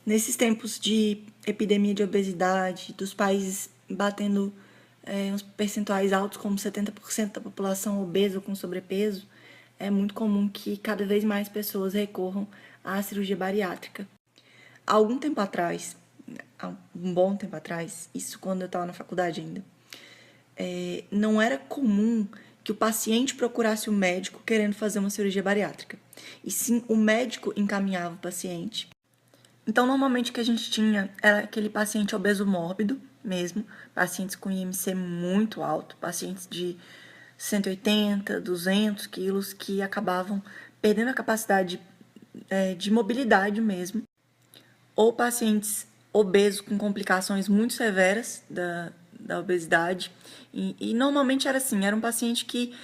Nesses tempos de epidemia de obesidade, dos países batendo uns percentuais altos, como 70% da população obesa ou com sobrepeso, é muito comum que cada vez mais pessoas recorram à cirurgia bariátrica. Há algum tempo atrás, há um bom tempo atrás, isso quando eu estava na faculdade ainda, não era comum que o paciente procurasse o médico querendo fazer uma cirurgia bariátrica. E sim, o médico encaminhava o paciente. Então, normalmente o que a gente tinha era aquele paciente obeso mórbido mesmo, pacientes com IMC muito alto, pacientes de 180, 200 quilos, que acabavam perdendo a capacidade de mobilidade mesmo, ou pacientes obesos com complicações muito severas da obesidade, e normalmente era assim, era um paciente que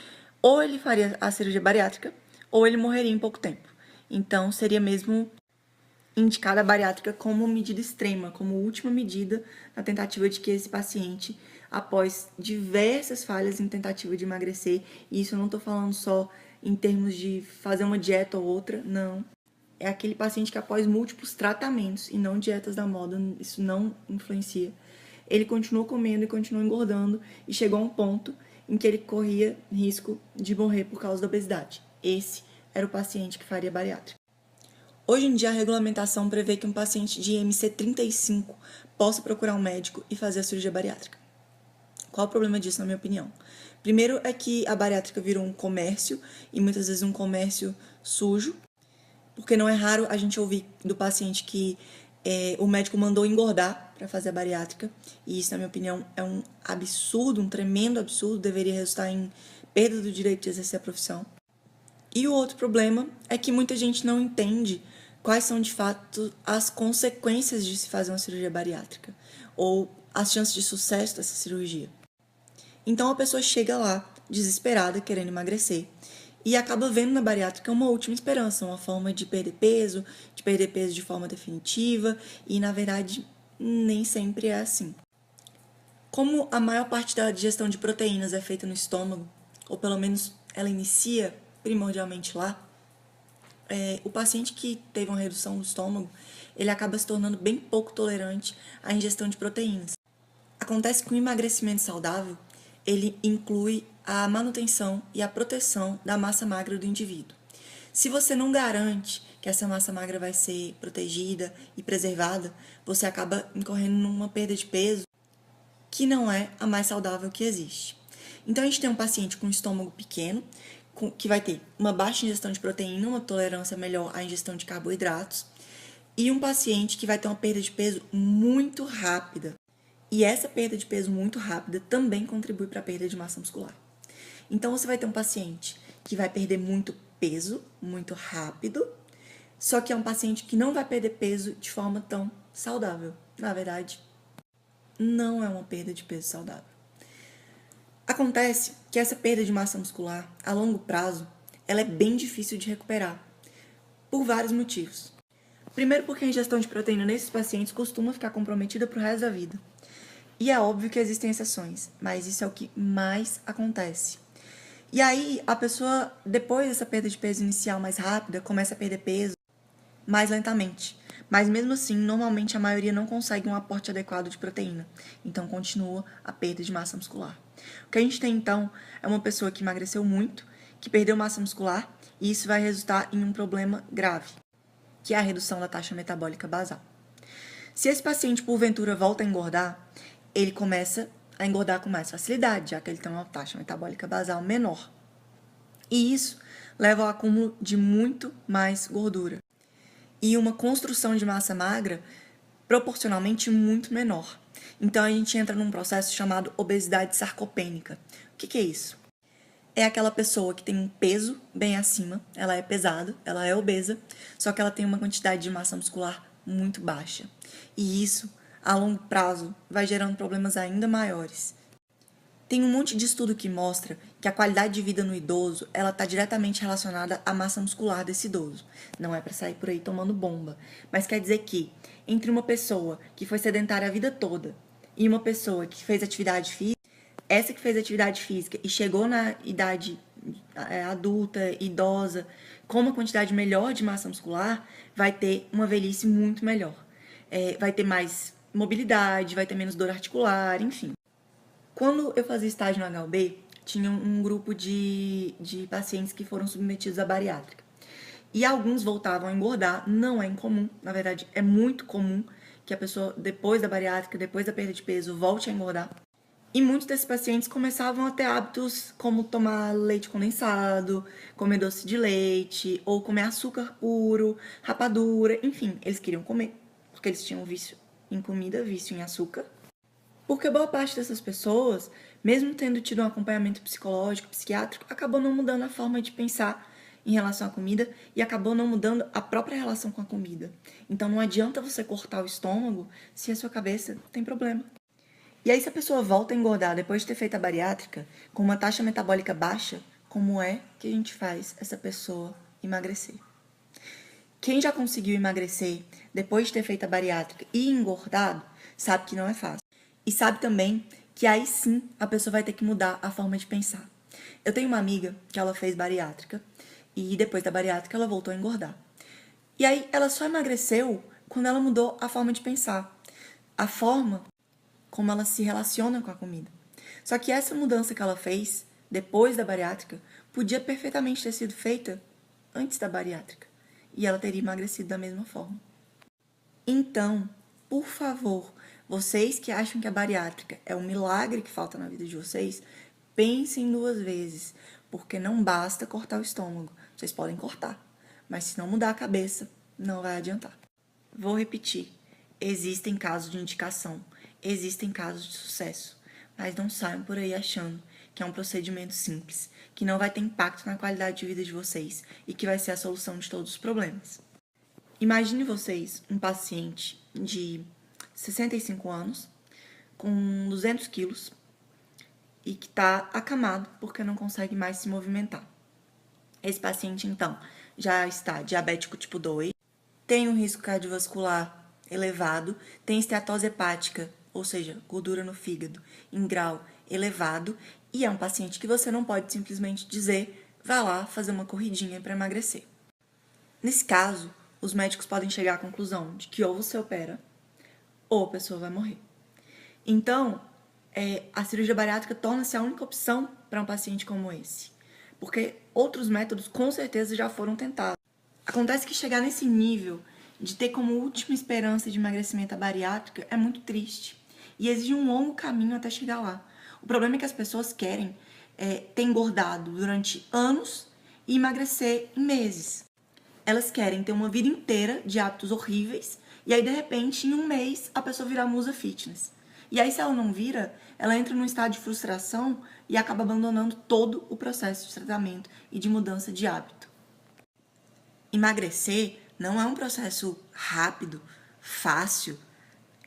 ou ele faria a cirurgia bariátrica, ou ele morreria em pouco tempo. Então, seria mesmo indicada a bariátrica como medida extrema, como última medida na tentativa de que esse paciente, após diversas falhas em tentativa de emagrecer, e isso eu não estou falando só em termos de fazer uma dieta ou outra, não. É aquele paciente que após múltiplos tratamentos, e não dietas da moda, isso não influencia, ele continuou comendo e continuou engordando, e chegou a um ponto em que ele corria risco de morrer por causa da obesidade. Esse era o paciente que faria bariátrica. Hoje em dia, a regulamentação prevê que um paciente de IMC 35 possa procurar um médico e fazer a cirurgia bariátrica. Qual o problema disso, na minha opinião? Primeiro é que a bariátrica virou um comércio, e muitas vezes um comércio sujo, porque não é raro a gente ouvir do paciente que o médico mandou engordar para fazer a bariátrica, e isso, na minha opinião, é um absurdo, um tremendo absurdo, deveria resultar em perda do direito de exercer a profissão. E o outro problema é que muita gente não entende quais são, de fato, as consequências de se fazer uma cirurgia bariátrica, ou as chances de sucesso dessa cirurgia. Então a pessoa chega lá, desesperada, querendo emagrecer, e acaba vendo na bariátrica uma última esperança, uma forma de perder peso de forma definitiva, e na verdade nem sempre é assim. Como a maior parte da digestão de proteínas é feita no estômago, ou pelo menos ela inicia primordialmente lá, o paciente que teve uma redução do estômago, ele acaba se tornando bem pouco tolerante à ingestão de proteínas. Acontece que o emagrecimento saudável, ele inclui a manutenção e a proteção da massa magra do indivíduo. Se você não garante que essa massa magra vai ser protegida e preservada, você acaba incorrendo numa perda de peso que não é a mais saudável que existe. Então, a gente tem um paciente com estômago pequeno, que vai ter uma baixa ingestão de proteína, uma tolerância melhor à ingestão de carboidratos, e um paciente que vai ter uma perda de peso muito rápida. E essa perda de peso muito rápida também contribui para a perda de massa muscular. Então, você vai ter um paciente que vai perder muito peso, muito rápido, só que é um paciente que não vai perder peso de forma tão saudável. Na verdade, não é uma perda de peso saudável. Acontece que essa perda de massa muscular, a longo prazo, ela é bem difícil de recuperar, por vários motivos. Primeiro, porque a ingestão de proteína nesses pacientes costuma ficar comprometida para o resto da vida. E é óbvio que existem exceções, mas isso é o que mais acontece. E aí, a pessoa, depois dessa perda de peso inicial mais rápida, começa a perder peso mais lentamente. Mas mesmo assim, normalmente a maioria não consegue um aporte adequado de proteína. Então, continua a perda de massa muscular. O que a gente tem, então, é uma pessoa que emagreceu muito, que perdeu massa muscular, e isso vai resultar em um problema grave, que é a redução da taxa metabólica basal. Se esse paciente, porventura, volta a engordar, ele começa a engordar com mais facilidade, já que ele tem uma taxa metabólica basal menor. E isso leva ao acúmulo de muito mais gordura e uma construção de massa magra proporcionalmente muito menor. Então, a gente entra num processo chamado obesidade sarcopênica. O que é isso? É aquela pessoa que tem um peso bem acima, ela é pesada, ela é obesa, só que ela tem uma quantidade de massa muscular muito baixa. E isso, a longo prazo, vai gerando problemas ainda maiores. Tem um monte de estudo que mostra que a qualidade de vida no idoso, ela está diretamente relacionada à massa muscular desse idoso. Não é para sair por aí tomando bomba, mas quer dizer que entre uma pessoa que foi sedentária a vida toda e uma pessoa que fez atividade física, essa que fez atividade física e chegou na idade adulta, idosa, com uma quantidade melhor de massa muscular, vai ter uma velhice muito melhor. vai ter mais mobilidade, vai ter menos dor articular, enfim. Quando eu fazia estágio no HUB, tinha um grupo de pacientes que foram submetidos à bariátrica. E alguns voltavam a engordar, não é incomum, na verdade é muito comum que a pessoa, depois da bariátrica, depois da perda de peso, volte a engordar. E muitos desses pacientes começavam a ter hábitos como tomar leite condensado, comer doce de leite, ou comer açúcar puro, rapadura, enfim, eles queriam comer, porque eles tinham vício em comida, vício em açúcar. Porque boa parte dessas pessoas, mesmo tendo tido um acompanhamento psicológico, psiquiátrico, acabou não mudando a forma de pensar em relação à comida e acabou não mudando a própria relação com a comida. Então não adianta você cortar o estômago se a sua cabeça tem problema. E aí, se a pessoa volta a engordar depois de ter feito a bariátrica, com uma taxa metabólica baixa, como é que a gente faz essa pessoa emagrecer? Quem já conseguiu emagrecer depois de ter feito a bariátrica e engordado, sabe que não é fácil. E sabe também que aí sim a pessoa vai ter que mudar a forma de pensar. Eu tenho uma amiga que ela fez bariátrica e depois da bariátrica ela voltou a engordar. E aí ela só emagreceu quando ela mudou a forma de pensar. A forma como ela se relaciona com a comida. Só que essa mudança que ela fez depois da bariátrica podia perfeitamente ter sido feita antes da bariátrica e ela teria emagrecido da mesma forma. Então, por favor, vocês que acham que a bariátrica é um milagre que falta na vida de vocês, pensem duas vezes, porque não basta cortar o estômago. Vocês podem cortar, mas se não mudar a cabeça, não vai adiantar. Vou repetir. Existem casos de indicação, existem casos de sucesso, mas não saiam por aí achando que é um procedimento simples, que não vai ter impacto na qualidade de vida de vocês e que vai ser a solução de todos os problemas. Imagine vocês um paciente de 65 anos, com 200 quilos, e que está acamado porque não consegue mais se movimentar. Esse paciente, então, já está diabético tipo 2, tem um risco cardiovascular elevado, tem esteatose hepática, ou seja, gordura no fígado, em grau elevado, e é um paciente que você não pode simplesmente dizer, vá lá fazer uma corridinha para emagrecer. Nesse caso, os médicos podem chegar à conclusão de que ou você opera, ou a pessoa vai morrer. Então, a cirurgia bariátrica torna-se a única opção para um paciente como esse, porque outros métodos com certeza já foram tentados. Acontece que chegar nesse nível de ter como última esperança de emagrecimento a bariátrica é muito triste e exige um longo caminho até chegar lá. O problema é que as pessoas querem ter engordado durante anos e emagrecer em meses. Elas querem ter uma vida inteira de hábitos horríveis e aí, de repente, em um mês, a pessoa vira musa fitness. E aí, se ela não vira, ela entra num estado de frustração e acaba abandonando todo o processo de tratamento e de mudança de hábito. Emagrecer não é um processo rápido, fácil.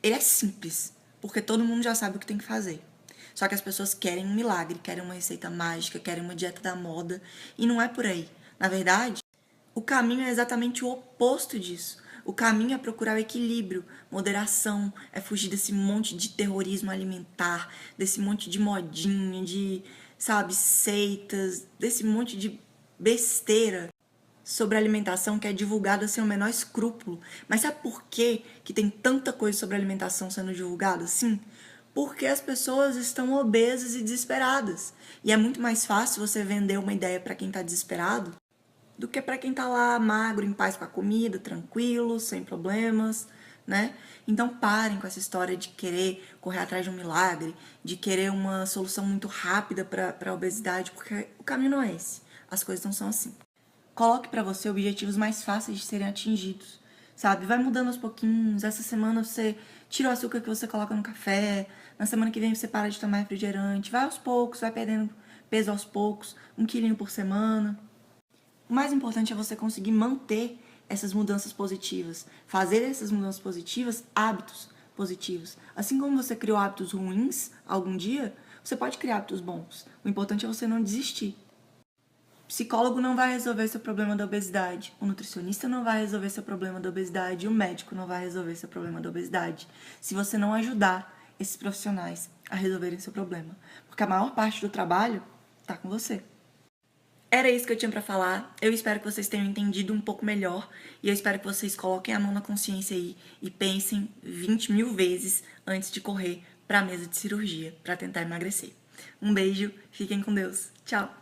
Ele é simples, porque todo mundo já sabe o que tem que fazer. Só que as pessoas querem um milagre, querem uma receita mágica, querem uma dieta da moda, e não é por aí. Na verdade, o caminho é exatamente o oposto disso. O caminho é procurar o equilíbrio, moderação, é fugir desse monte de terrorismo alimentar, desse monte de modinha, de, seitas, desse monte de besteira sobre alimentação que é divulgada sem o menor escrúpulo. Mas sabe por que tem tanta coisa sobre alimentação sendo divulgada assim? Porque as pessoas estão obesas e desesperadas. E é muito mais fácil você vender uma ideia para quem está desesperado do que para quem está lá magro, em paz com a comida, tranquilo, sem problemas, né? Então parem com essa história de querer correr atrás de um milagre, de querer uma solução muito rápida para a obesidade, porque o caminho não é esse. As coisas não são assim. Coloque para você objetivos mais fáceis de serem atingidos, sabe? Vai mudando aos pouquinhos. Essa semana você tira o açúcar que você coloca no café. Na semana que vem você para de tomar refrigerante. Vai aos poucos, vai perdendo peso aos poucos, 1 quilinho por semana. O mais importante é você conseguir manter essas mudanças positivas, fazer essas mudanças positivas hábitos positivos. Assim como você criou hábitos ruins algum dia, você pode criar hábitos bons. O importante é você não desistir. O psicólogo não vai resolver seu problema da obesidade, o nutricionista não vai resolver seu problema da obesidade, e o médico não vai resolver seu problema da obesidade, se você não ajudar esses profissionais a resolverem seu problema. Porque a maior parte do trabalho está com você. Era isso que eu tinha pra falar. Eu espero que vocês tenham entendido um pouco melhor. E eu espero que vocês coloquem a mão na consciência aí e pensem 20 mil vezes antes de correr pra mesa de cirurgia pra tentar emagrecer. Um beijo, fiquem com Deus. Tchau!